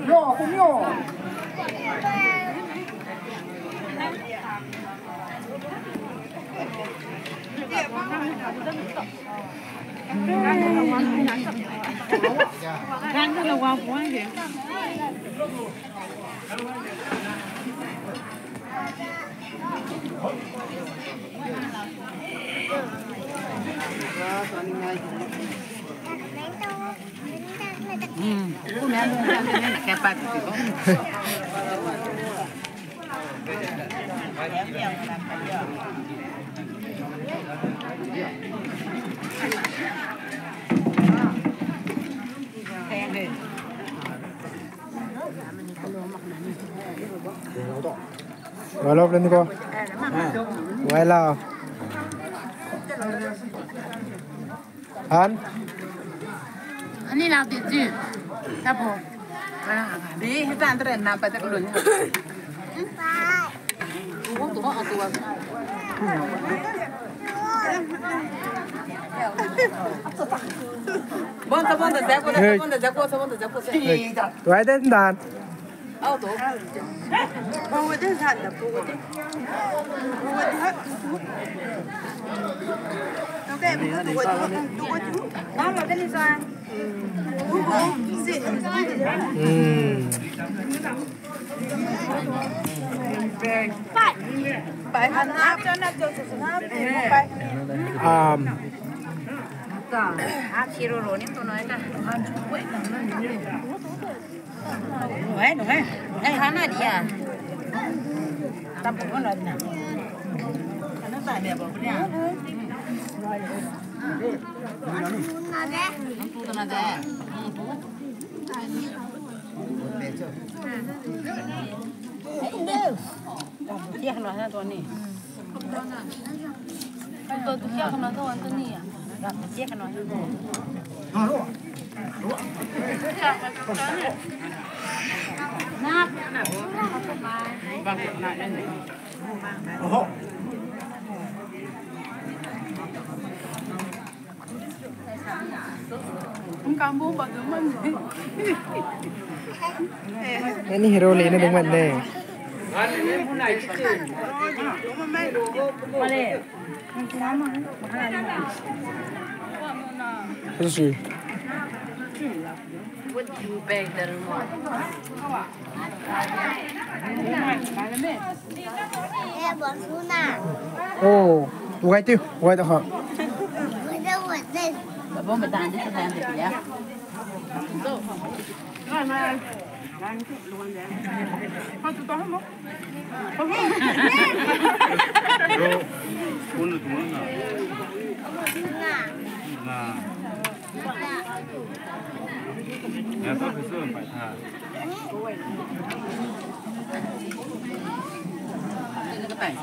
哟，红哟。看这个网红的。不难弄，开发的地方。Walau belum ni kau. Walau. Han. Ini nak tuju. Apa? Di kita antara nampak tak dulu ni. Oh, tu mau atu aku. Bonta, jago. Tu ada dan. Oh, tu. Bawa dia sana, bawa dia. Okay, bawa tu. Mama beli sana. Karena dia tampuk kan ada. Karena tak ada apa-apa. Nampu tenaga. Dia kena sana tuan ni. Tuan tu dia kena tuan tu ni ya. Dia kena. Nak. Bang nak ni. Oh. Kampung bagaimana? Ini hero lain ada mana ni? Terus sih. Oh, buat tu ha. Bố mày tàn chứ tàn thì phải đéo. Rồi mà. Không tụi con không? 너 오늘 동안 나. 내가 또 그랬으면 많다. Cái bảng